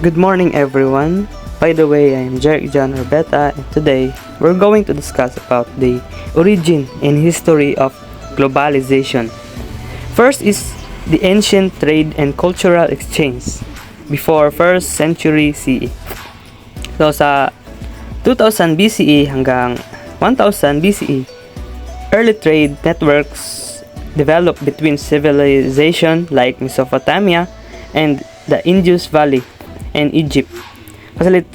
Good morning everyone. By the way, I'm Jeric John Orbeta and today we're going to discuss about the origin and history of globalization. First is the ancient trade and cultural exchange before 1st century CE. So sa 2000 BCE hanggang 1000 BCE, early trade networks developed between civilization like Mesopotamia and the Indus Valley and Egypt,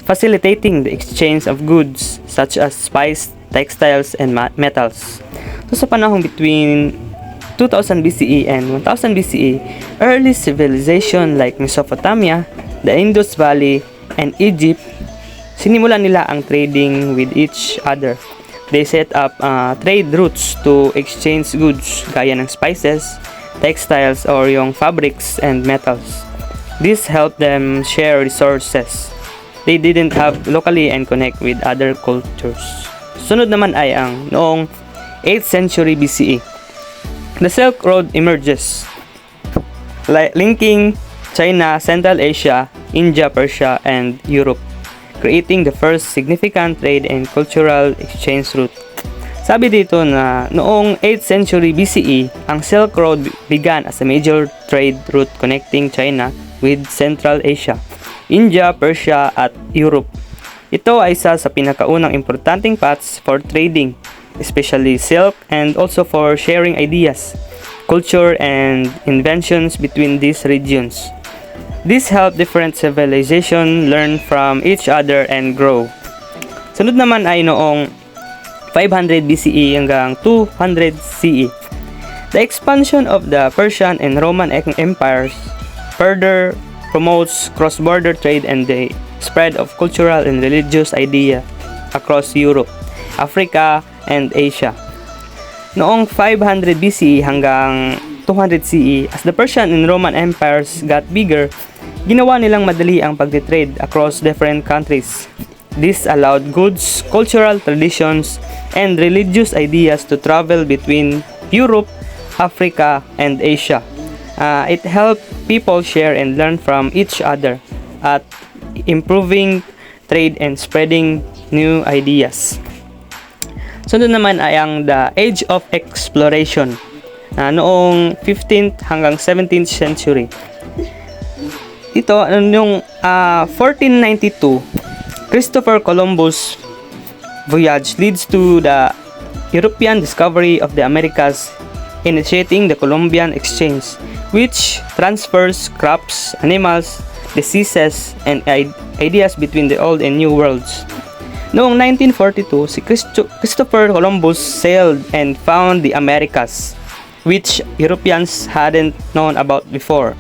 facilitating the exchange of goods such as spice, textiles, and metals. So sa panahon between 2000 BCE and 1000 BCE, early civilization like Mesopotamia, the Indus Valley, and Egypt, sinimulan nila ang trading with each other. They set up trade routes to exchange goods gaya ng spices, textiles, or yung fabrics and metals. This helped them share resources they didn't have locally and connect with other cultures. Sunod naman ay ang noong 8th century BCE. The Silk Road emerges, linking China, Central Asia, India, Persia, and Europe, creating the first significant trade and cultural exchange route. Sabi dito na noong 8th century BCE, ang Silk Road began as a major trade route connecting China with Central Asia, India, Persia, at Europe. Ito ay isa sa pinakaunang importanteng paths for trading, especially silk, and also for sharing ideas, culture, and inventions between these regions. This helped different civilizations learn from each other and grow. Sunod naman ay noong 500 BCE hanggang 200 CE. The expansion of the Persian and Roman empires further promotes cross-border trade and the spread of cultural and religious ideas across Europe, Africa, and Asia. Noong 500 BCE hanggang 200 CE, as the Persian and Roman empires got bigger, ginawa nilang madali ang pagtitrade across different countries. This allowed goods, cultural traditions, and religious ideas to travel between Europe, Africa, and Asia. It helped people share and learn from each other at improving trade and spreading new ideas. Sunod naman ay ang the Age of Exploration noong 15th hanggang 17th century. Ito, noong 1492, Christopher Columbus voyage leads to the European discovery of the Americas, initiating the Columbian Exchange, which transfers crops, animals, diseases, and ideas between the old and new worlds. Noong 1942, si Christopher Columbus sailed and found the Americas, which Europeans hadn't known about before.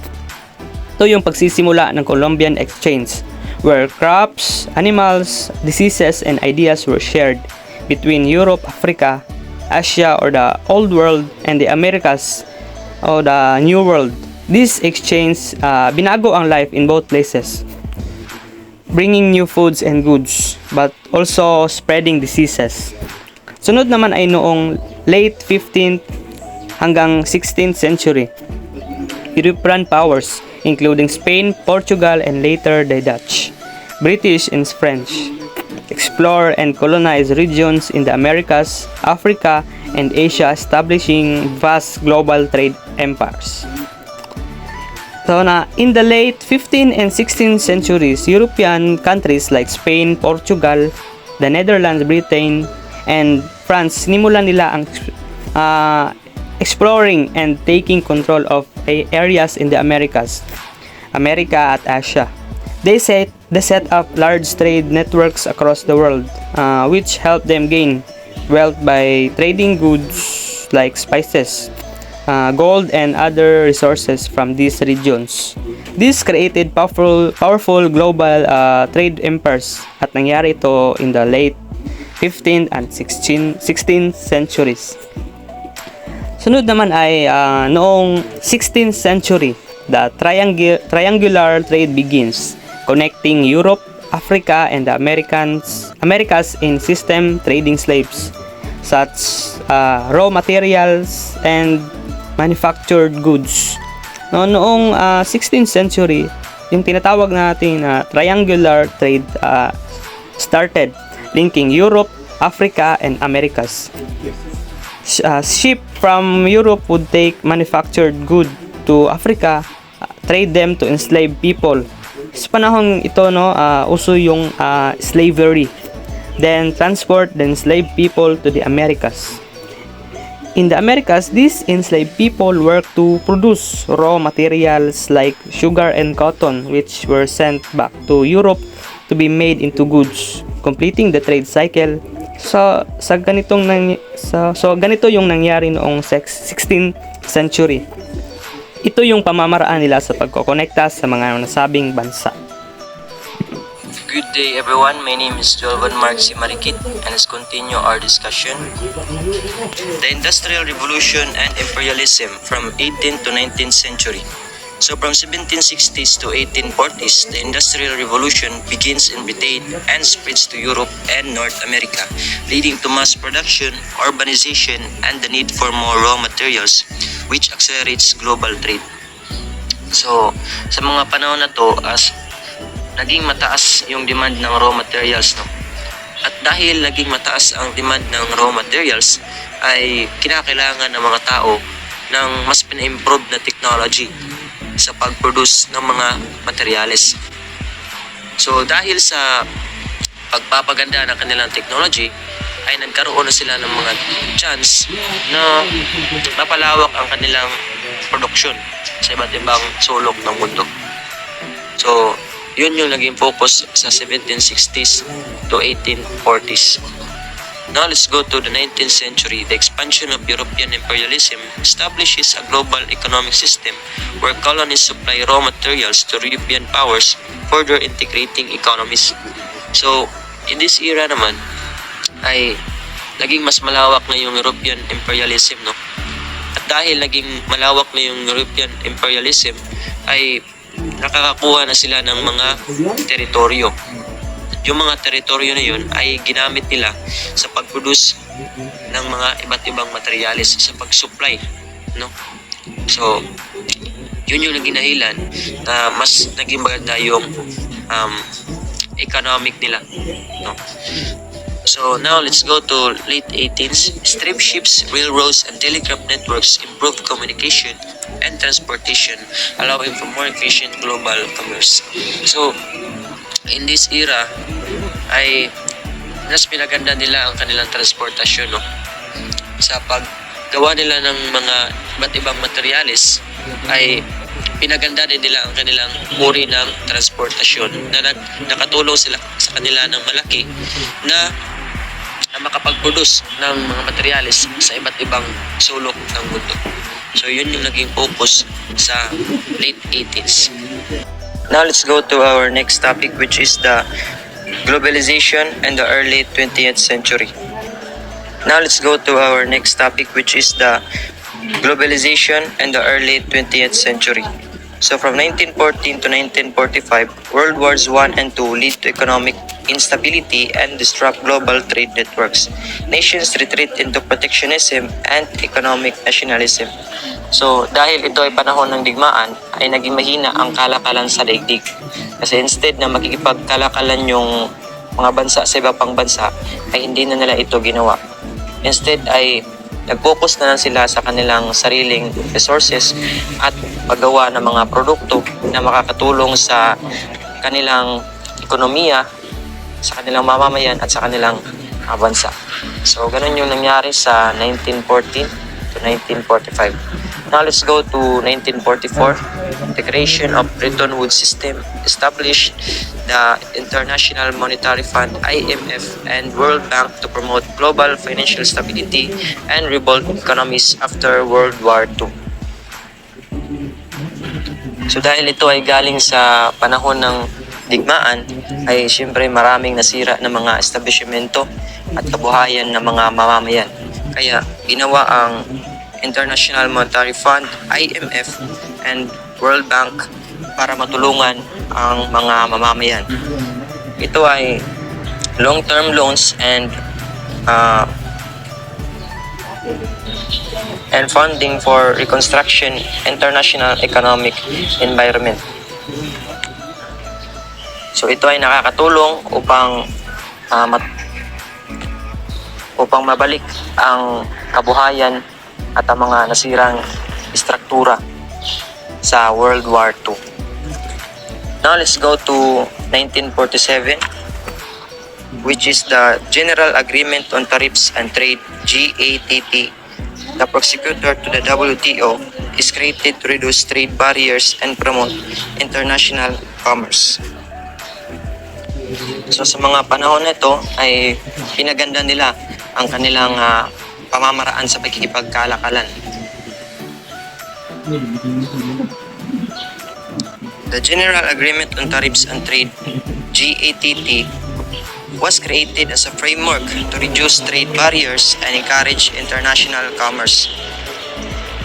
Ito yung pagsisimula ng Columbian Exchange, where crops, animals, diseases, and ideas were shared between Europe, Africa, Asia or the Old World, and the Americas or the New World. This exchange binago ang life in both places, bringing new foods and goods, but also spreading diseases. Sunod naman ay noong late 15th hanggang 16th century. European powers, including Spain, Portugal, and later the Dutch, British, and French, explore and colonize regions in the Americas, Africa, and Asia, establishing vast global trade empires. So in the late 15th and 16th centuries, European countries like Spain, Portugal, the Netherlands, Britain, and France, sinimulan nila ang exploring and taking control of areas in the Americas, America, at Asia. They set up large trade networks across the world, which helped them gain wealth by trading goods like spices, gold, and other resources from these regions. This created powerful global trade empires at nangyari ito in the late 15th and 16th centuries. Sunod naman ay noong 16th century, the triangular trade begins, connecting Europe, Africa, and the Americas in system trading slaves, such raw materials and manufactured goods. Noong 16th century, yung tinatawag natin na triangular trade started, linking Europe, Africa, and Americas. Ship from Europe would take manufactured good to Africa, trade them to enslaved people. Sa panahon ito, uso yung slavery. Then transport the enslaved people to the Americas. In the Americas, these enslaved people worked to produce raw materials like sugar and cotton, which were sent back to Europe to be made into goods, completing the trade cycle. So ganito yung nangyari noong 16th century. Ito yung pamamaraan nila sa pagkokonekta sa mga nasabing bansa. Good day everyone, my name is Jovan Marxi Marikit and let's continue our discussion. The Industrial Revolution and Imperialism from 18th to 19th century. So from 1760s to 1840s, the Industrial Revolution begins in Britain and spreads to Europe and North America, leading to mass production, urbanization, and the need for more raw materials, which accelerates global trade. So sa mga panahon na to, as naging mataas yung demand ng raw materials, at dahil naging mataas ang demand ng raw materials, ay kinakailangan ng mga tao ng mas pina-improve na technology sa pag-produce ng mga materyales. So dahil sa pagpapaganda ng kanilang technology, ay nagkaroon na sila ng mga chance na mapalawak ang kanilang production sa iba't ibang sulok ng mundo. So yun yung naging focus sa 1760s to 1840s. Now let's go to the 19th century. The expansion of European imperialism establishes a global economic system where colonies supply raw materials to European powers, further integrating economies. So, in this era naman, ay naging mas malawak na yung European imperialism, At dahil naging malawak na yung European imperialism, ay nakakakuha na sila ng mga teritoryo. Yung mga teritoryo na yun ay ginamit nila sa pag-produce ng mga iba't ibang materyales, sa pag-supply, So, yun yung naging dahilan na mas naging maganda yung economic nila, So now let's go to late 18th. Steam ships, railroads, and telegraph networks improved communication and transportation, allowing for more efficient global commerce. So in this era ay mas pinaganda nila ang kanilang transportasyon, sa paggawa nila ng mga iba't ibang materyales, ay pinaganda din nila ang kanilang uri ng transportasyon na nakatulong sila sa kanila ng malaki na makapag-produce ng mga materyales sa iba't ibang sulok ng mundo. So yun yung naging focus sa late 80s. Now let's go to our next topic, which is the globalization and the early 20th century. Now let's go to our next topic, which is the globalization and the early 20th century. So from 1914 to 1945, World Wars I and II lead to economic instability and disrupt global trade networks. Nations retreat into protectionism and economic nationalism. So dahil ito ay panahon ng digmaan, ay naging mahina ang kalakalan sa daigdig. Kasi instead na makikipagkalakalan yung mga bansa sa iba pang bansa, ay hindi na nila ito ginawa. Instead ay nag-focus na lang sila sa kanilang sariling resources at paggawa ng mga produkto na makakatulong sa kanilang ekonomiya, sa kanilang mamamayan at sa kanilang bansa. So ganun yung nangyari sa 1914 to 1945. Now let's go to 1944. The creation of Bretton Woods system established the International Monetary Fund (IMF) and World Bank to promote global financial stability and rebuild economies after World War II. So dahil ito ay galing sa panahon ng digmaan, ay siyempre maraming nasira ng mga establishmento at kabuhayan ng mga mamamayan. Kaya ginawa ang International Monetary Fund, IMF, and World Bank para matulungan ang mga mamamayan. Ito ay long-term loans and funding for reconstruction international economic environment. So ito ay nakakatulong upang mabalik ang kabuhayan at ang mga nasirang istruktura sa World War II. Now let's go to 1947, which is the General Agreement on Tariffs and Trade, GATT. The prosecutor to the WTO is created to reduce trade barriers and promote international commerce. So sa mga panahon na ito ay pinaganda nila ang kanilang pamamaraan sa pagkikipagkalakalan. The General Agreement on Tariffs and Trade, GATT, was created as a framework to reduce trade barriers and encourage international commerce.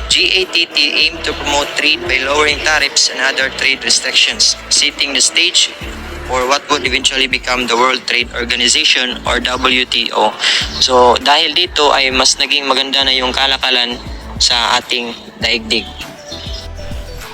GATT aimed to promote trade by lowering tariffs and other trade restrictions, setting the stage for what would eventually become the World Trade Organization or WTO. So dahil dito ay mas naging maganda na yung kalakalan sa ating daigdig.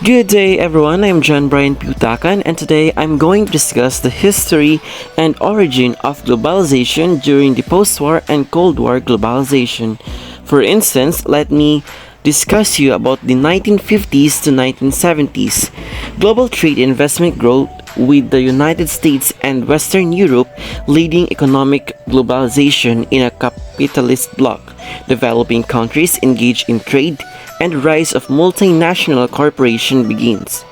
Good day everyone, I'm John Brian Putakan and today I'm going to discuss the history and origin of globalization during the post-war and Cold War globalization. For instance, let me discuss you about the 1950s to 1970s. Global trade investment growth with the United States and Western Europe leading economic globalization in a capitalist bloc. Developing countries engage in trade and rise of multinational corporation begins.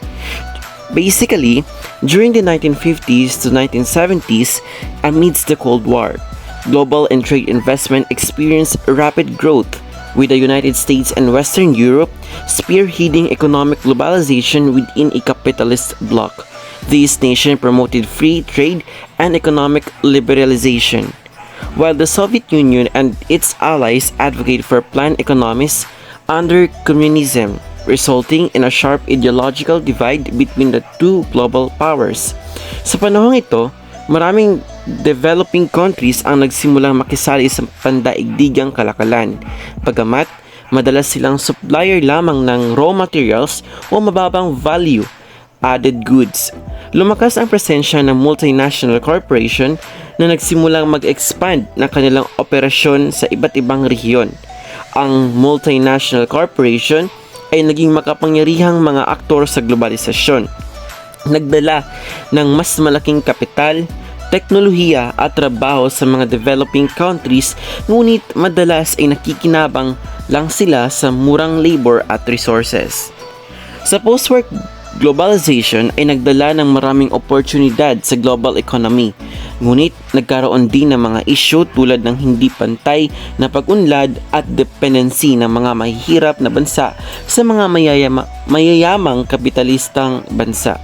Basically, during the 1950s to 1970s, amidst the Cold War, global and trade investment experienced rapid growth, with the United States and Western Europe spearheading economic globalization within a capitalist bloc. These nations promoted free trade and economic liberalization, while the Soviet Union and its allies advocated for planned economies under communism, resulting in a sharp ideological divide between the two global powers. Sa panahong ito, maraming developing countries ang nagsimulang makisali sa pandaigdigang kalakalan, bagamat madalas silang supplier lamang ng raw materials o mababang value added goods. Lumakas ang presensya ng multinational corporation na nagsimulang mag-expand ng kanilang operasyon sa iba't ibang rehiyon. Ang multinational corporation ay naging makapangyarihang mga aktor sa globalisasyon. Nagdala ng mas malaking kapital, teknolohiya at trabaho sa mga developing countries, ngunit madalas ay nakikinabang lang sila sa murang labor at resources. Sa post-war globalization ay nagdala ng maraming oportunidad sa global economy, ngunit nagkaroon din ng mga issue tulad ng hindi pantay na pag-unlad at dependency ng mga mahihirap na bansa sa mga mayayamang kapitalistang bansa.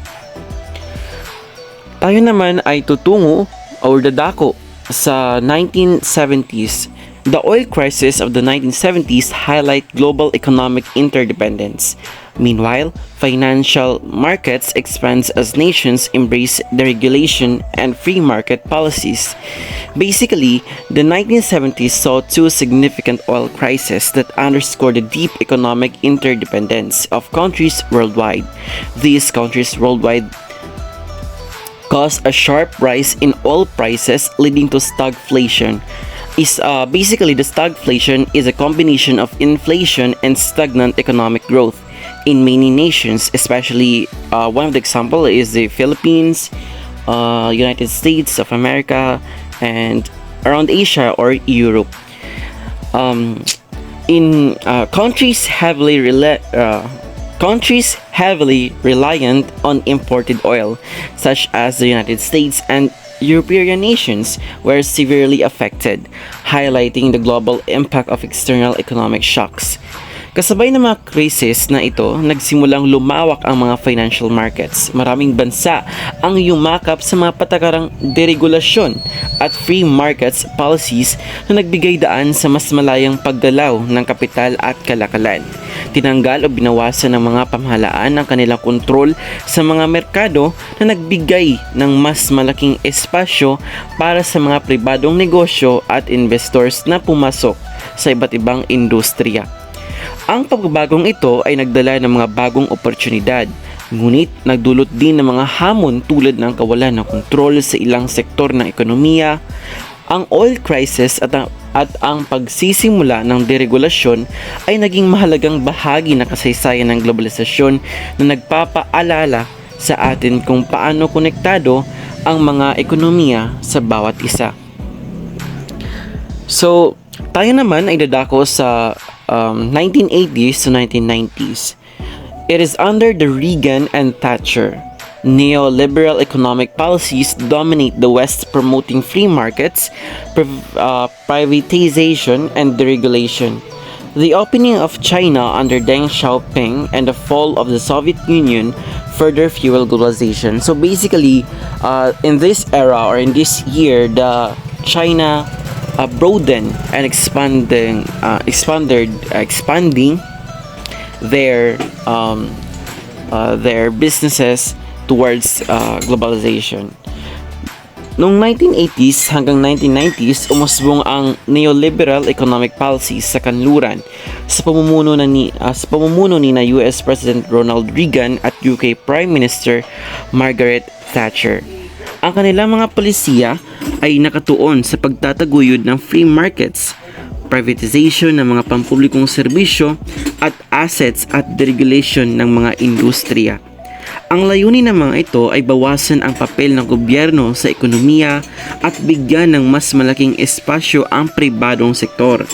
Tayo naman ay tutungo o dadako sa 1970s. The oil crisis of the 1970s highlight global economic interdependence. Meanwhile, financial markets expands as nations embrace deregulation and free market policies. Basically, the 1970s saw two significant oil crises that underscore the deep economic interdependence of countries worldwide. These countries worldwide caused a sharp rise in oil prices, leading to stagflation. Basically, the stagflation is a combination of inflation and stagnant economic growth in many nations, especially one of the example is the Philippines, United States of America, and around Asia or Europe. In countries heavily reliant on imported oil, such as the United States and European nations, were severely affected, highlighting the global impact of external economic shocks. Kasabay ng mga krisis na ito, nagsimulang lumawak ang mga financial markets. Maraming bansa ang yumakap sa mga patakarang deregulasyon at free markets policies na nagbigay daan sa mas malayang paggalaw ng kapital at kalakalan. Tinanggal o binawasan ng mga pamahalaan ang kanilang kontrol sa mga merkado na nagbigay ng mas malaking espasyo para sa mga pribadong negosyo at investors na pumasok sa iba't ibang industriya. Ang pagbabagong ito ay nagdala ng mga bagong oportunidad. Ngunit nagdulot din ng mga hamon tulad ng kawalan ng kontrol sa ilang sektor ng ekonomiya, ang oil crisis at ang pagsisimula ng deregulasyon ay naging mahalagang bahagi ng kasaysayan ng globalisasyon na nagpapaalala sa atin kung paano konektado ang mga ekonomiya sa bawat isa. So, tayo naman ay dadako sa 1980s to 1990s. It is under the Reagan and Thatcher. Neoliberal economic policies dominate the West, promoting free markets, privatization, and deregulation. The opening of China under Deng Xiaoping and the fall of the Soviet Union further fueled globalization. So basically, in this era or in this year, the China broadened and expanding their businesses towards globalization. Noong 1980s hanggang 1990s, umusbong ang neoliberal economic policies sa kanluran sa pamumuno ni US President Ronald Reagan at UK Prime Minister Margaret Thatcher. Ang kanilang mga polisiya ay nakatuon sa pagtataguyod ng free markets, privatization ng mga pampublikong serbisyo at assets at deregulation ng mga industriya. Ang layunin ng mga ito ay bawasan ang papel ng gobyerno sa ekonomiya at bigyan ng mas malaking espasyo ang pribadong sektor.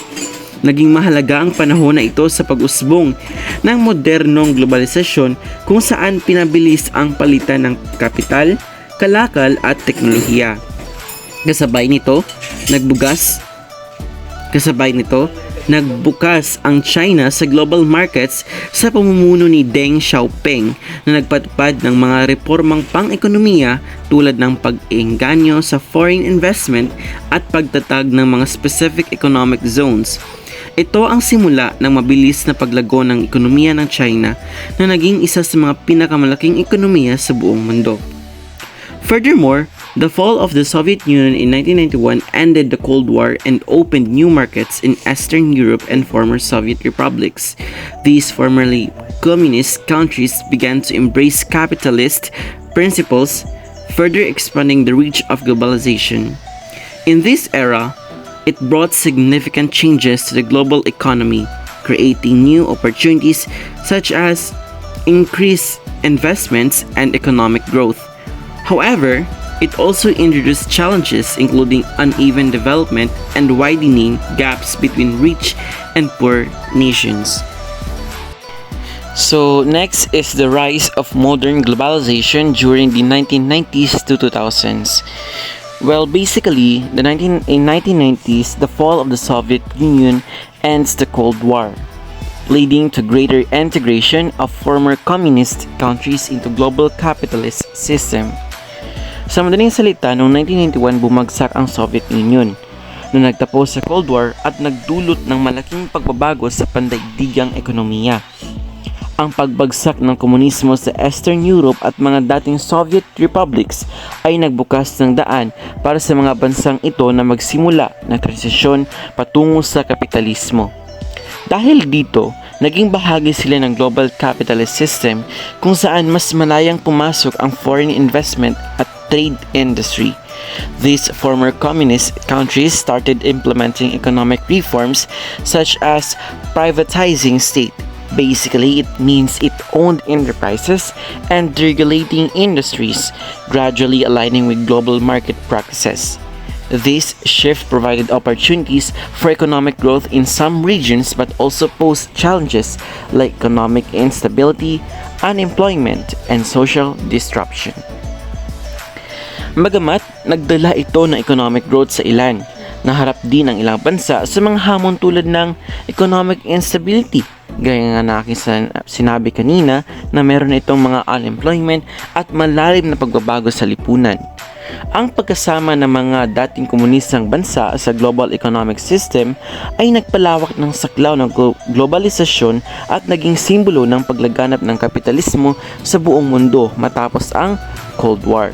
Naging mahalaga ang panahon na ito sa pag-usbong ng modernong globalisasyon kung saan pinabilis ang palitan ng kapital, kalakal at teknolohiya. Kasabay nito, nagbukas ang China sa global markets sa pamumuno ni Deng Xiaoping na nagpatupad ng mga reformang pang-ekonomiya tulad ng pag-engganyo sa foreign investment at pagtatag ng mga specific economic zones. Ito ang simula ng mabilis na paglago ng ekonomiya ng China na naging isa sa mga pinakamalaking ekonomiya sa buong mundo. Furthermore, the fall of the Soviet Union in 1991 ended the Cold War and opened new markets in Eastern Europe and former Soviet republics. These formerly communist countries began to embrace capitalist principles, further expanding the reach of globalization. In this era, it brought significant changes to the global economy, creating new opportunities such as increased investments and economic growth. However, it also introduced challenges including uneven development and widening gaps between rich and poor nations. So next is the rise of modern globalization during the 1990s to 2000s. Well, basically, in 1990s, the fall of the Soviet Union ends the Cold War, leading to greater integration of former communist countries into global capitalist system. Sa madaling salita, noong 1991 bumagsak ang Soviet Union na nagtapos sa Cold War at nagdulot ng malaking pagbabago sa pandaigdigang ekonomiya. Ang pagbagsak ng komunismo sa Eastern Europe at mga dating Soviet republics ay nagbukas ng daan para sa mga bansang ito na magsimula ng transisyon patungo sa kapitalismo. Dahil dito, naging bahagi sila ng global capitalist system kung saan mas malayang pumasok ang foreign investment at trade industry. These former communist countries started implementing economic reforms such as privatizing state. Basically, it means it owned enterprises and regulating industries, gradually aligning with global market practices. This shift provided opportunities for economic growth in some regions but also posed challenges like economic instability, unemployment, and social disruption. Bagamat nagdala ito ng economic growth sa ilan, naharap din ang ilang bansa sa mga hamon tulad ng economic instability. Gaya nga na aking sinabi kanina na meron itong mga unemployment at malalim na pagbabago sa lipunan. Ang pagkasama ng mga dating komunistang bansa sa global economic system ay nagpalawak ng saklaw ng globalisasyon at naging simbolo ng paglaganap ng kapitalismo sa buong mundo matapos ang Cold War.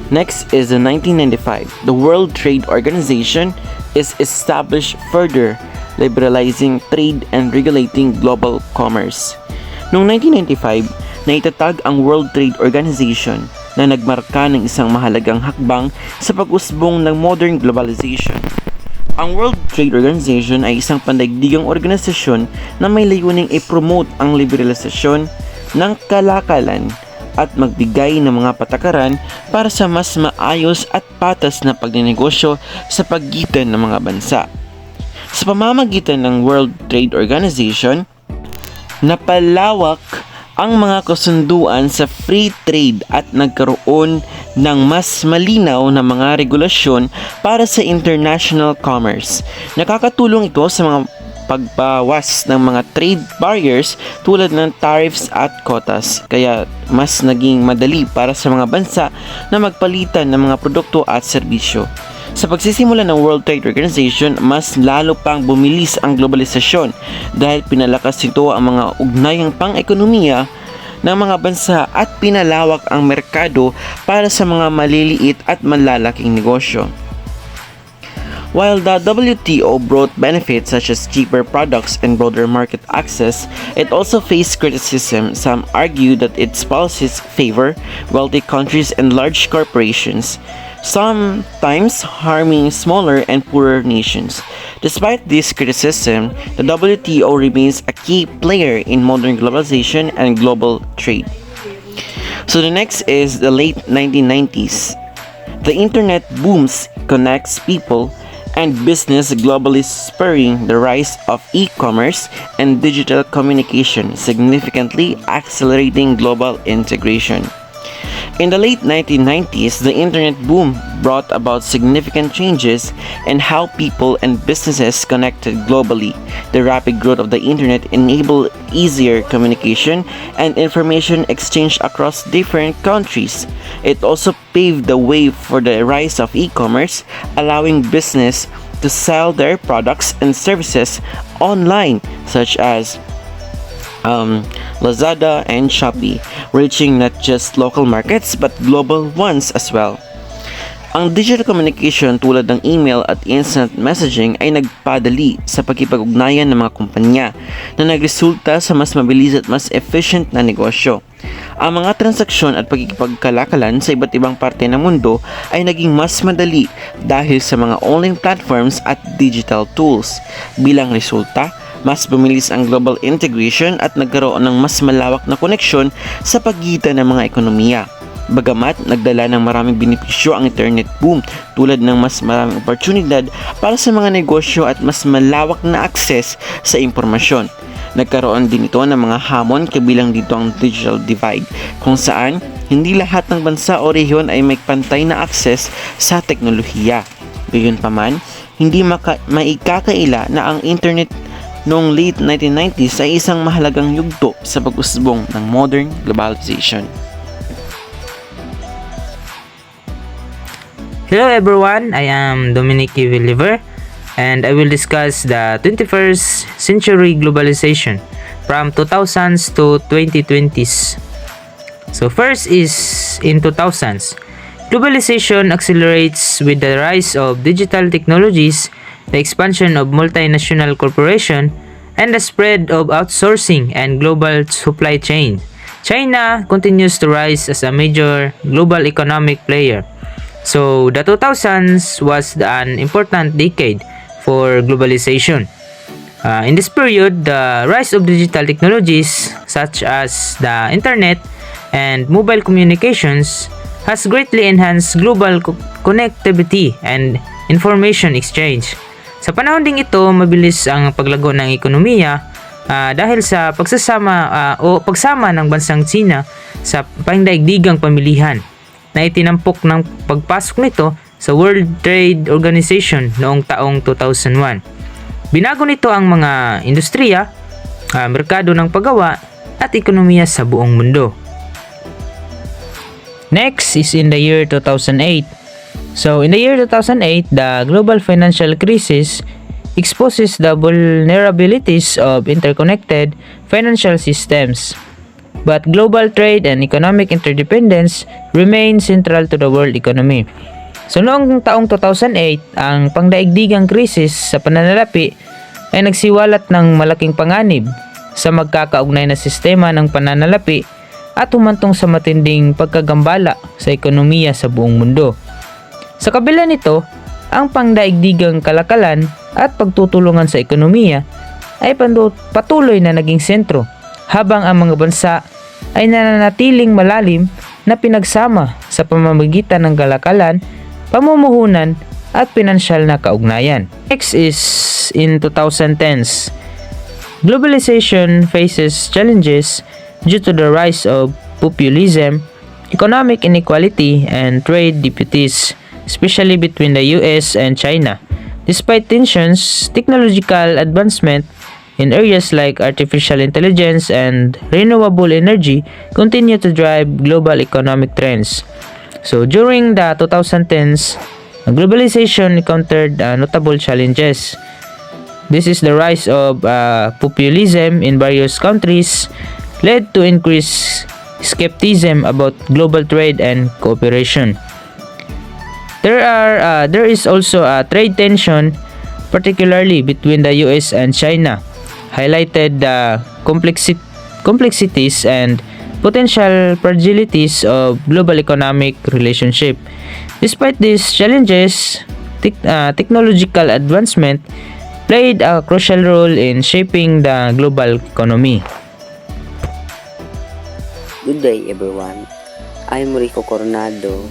Next is the 1995. The World Trade Organization is established, further liberalizing trade and regulating global commerce. Noong 1995, na itatag ang World Trade Organization na nagmarka ng isang mahalagang hakbang sa pag-usbong ng modern globalization. Ang World Trade Organization ay isang pandaigdigang organisasyon na may layuning i-promote ang liberalisasyon ng kalakalan at magbigay ng mga patakaran para sa mas maayos at patas na pagninegosyo sa pagitan ng mga bansa. Sa pamamagitan ng World Trade Organization, napalawak ang mga kasunduan sa free trade at nagkaroon ng mas malinaw na mga regulasyon para sa international commerce. Nakakatulong ito sa mga pagbawas ng mga trade barriers tulad ng tariffs at quotas, kaya mas naging madali para sa mga bansa na magpalitan ng mga produkto at serbisyo. Sa pagsisimula ng World Trade Organization, mas lalo pang bumilis ang globalisasyon dahil pinalakas nito ang mga ugnayang pang-ekonomiya ng mga bansa at pinalawak ang merkado para sa mga maliliit at malalaking negosyo. While the WTO brought benefits such as cheaper products and broader market access, it also faced criticism. Some argue that its policies favor wealthy countries and large corporations, sometimes harming smaller and poorer nations. Despite this criticism, the WTO remains a key player in modern globalization and global trade. So the next is the late 1990s. The internet booms connects people and business globally, spurring the rise of e-commerce and digital communication, significantly accelerating global integration. In the late 1990s, the internet boom brought about significant changes in how people and businesses connected globally. The rapid growth of the internet enabled easier communication and information exchange across different countries. It also paved the way for the rise of e-commerce, allowing business to sell their products and services online, such as Lazada and Shopee, reaching not just local markets but global ones as well. Ang digital communication tulad ng email at instant messaging ay nagpadali sa pagkipag-ugnayan ng mga kumpanya na nagresulta sa mas mabilis at mas efficient na negosyo. Ang mga transaksyon at pagkikipagkalakalan sa iba't ibang parte ng mundo ay naging mas madali dahil sa mga online platforms at digital tools. Bilang resulta, mas bumilis ang global integration at nagkaroon ng mas malawak na koneksyon sa pagitan ng mga ekonomiya. Bagamat nagdala ng maraming benepisyo ang internet boom tulad ng mas maraming oportunidad para sa mga negosyo at mas malawak na akses sa impormasyon. Nagkaroon din ito ng mga hamon kabilang dito ang digital divide kung saan hindi lahat ng bansa o rehiyon ay may pantay na akses sa teknolohiya. Gayunpaman, hindi maikakaila na ang internet noong late 1990s ay isang mahalagang yugto sa pag-usbong ng modern globalization. Hello everyone, I am Dominic Villiver and I will discuss the 21st century globalization from 2000s to 2020s. So first is in 2000s. Globalization accelerates with the rise of digital technologies, the expansion of multinational corporations, and the spread of outsourcing and global supply chain. China continues to rise as a major global economic player. So the 2000s was an important decade for globalization. In this period, the rise of digital technologies such as the internet and mobile communications has greatly enhanced global connectivity and information exchange. Sa panahon ding ito, mabilis ang paglago ng ekonomiya dahil sa pagsama ng bansang China sa pangdaigdigang pamilihan na itinampok ng pagpasok nito sa World Trade Organization noong taong 2001. Binago nito ang mga industriya, merkado ng paggawa at ekonomiya sa buong mundo. Next is in the year 2008. So in the year 2008, the global financial crisis exposes the vulnerabilities of interconnected financial systems. But global trade and economic interdependence remain central to the world economy. So noong taong 2008, ang pangdaigdigang krisis sa pananalapi ay nagsiwalat ng malaking panganib sa magkakaugnay na sistema ng pananalapi at humantong sa matinding pagkagambala sa ekonomiya sa buong mundo. Sa kabila nito, ang pangdaigdigang kalakalan at pagtutulungan sa ekonomiya ay patuloy na naging sentro, habang ang mga bansa ay nananatiling malalim na pinagsama sa pamamagitan ng kalakalan, pamumuhunan at pinansyal na kaugnayan. Next is in 2010s. Globalization faces challenges due to the rise of populism, economic inequality, and trade disputes, especially between the US and China. Despite tensions, technological advancement in areas like artificial intelligence and renewable energy continue to drive global economic trends. So during the 2010s, globalization encountered notable challenges. This is the rise of populism in various countries led to increased skepticism about global trade and cooperation. There is also a trade tension, particularly between the US and China, highlighted the complexities and potential fragilities of global economic relationship. Despite these challenges, technological advancement played a crucial role in shaping the global economy. Good day everyone, I'm Rico Coronado.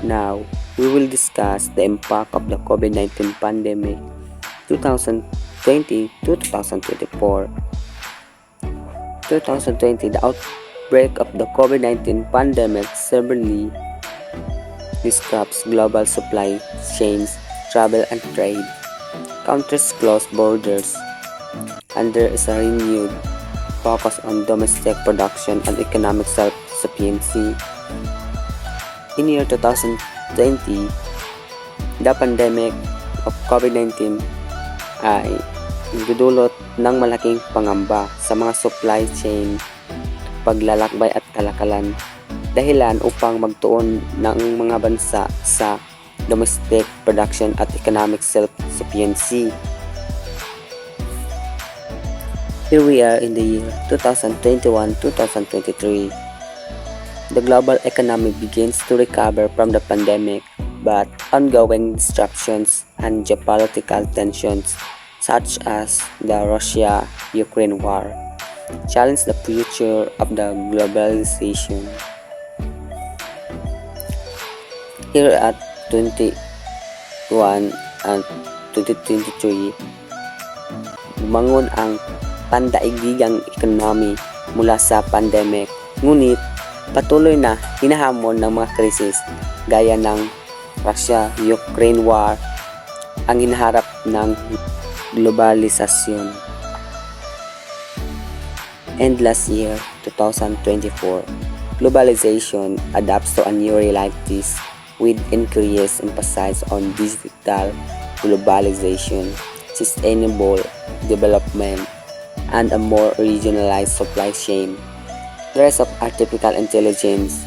Now, we will discuss the impact of the COVID-19 pandemic 2020 to 2024. 2020, the outbreak of the COVID-19 pandemic severely disrupts global supply chains, travel and trade. Countries closed borders, and there is a renewed focus on domestic production and economic self-sufficiency. In year 2020, the pandemic of COVID-19 ay nagdudulot ng malaking pangamba sa mga supply chain, paglalakbay at kalakalan, dahilan upang magtuon ng mga bansa sa domestic production at economic self-sufficiency. Here we are in the year 2021-2023. The global economy begins to recover from the pandemic, but ongoing disruptions and geopolitical tensions, such as the Russia-Ukraine war, challenge the future of the globalization. Here at 21 and 2023, bumangon ang pandaigdigang economy mula sa pandemic, ngunit patuloy na hinahamon ng mga krisis gaya ng Russia-Ukraine war ang hinaharap ng globalisasyon. And last year, 2024, globalization adapts to a new realities with increased emphasis on digital globalization, sustainable development, and a more regionalized supply chain. The rise of artificial intelligence,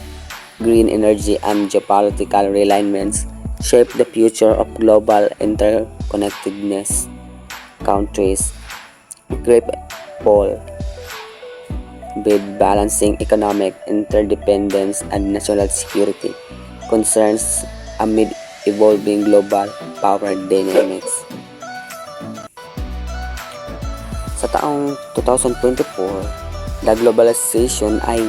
green energy, and geopolitical realignments shape the future of global interconnectedness. Countries grapple with balancing economic interdependence and national security concerns amid evolving global power dynamics. Sa taong 2024, the globalization ay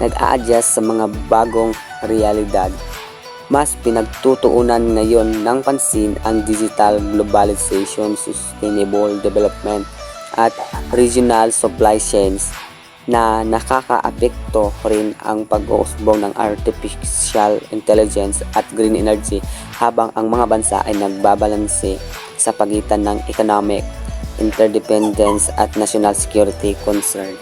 nag-a-adjust sa mga bagong realidad. Mas pinagtutuunan ngayon ng pansin ang digital globalization, sustainable development at regional supply chains na nakakaapekto rin ang pag-uusbong ng artificial intelligence at green energy, habang ang mga bansa ay nagbabalanse sa pagitan ng economic interdependence at national security concern.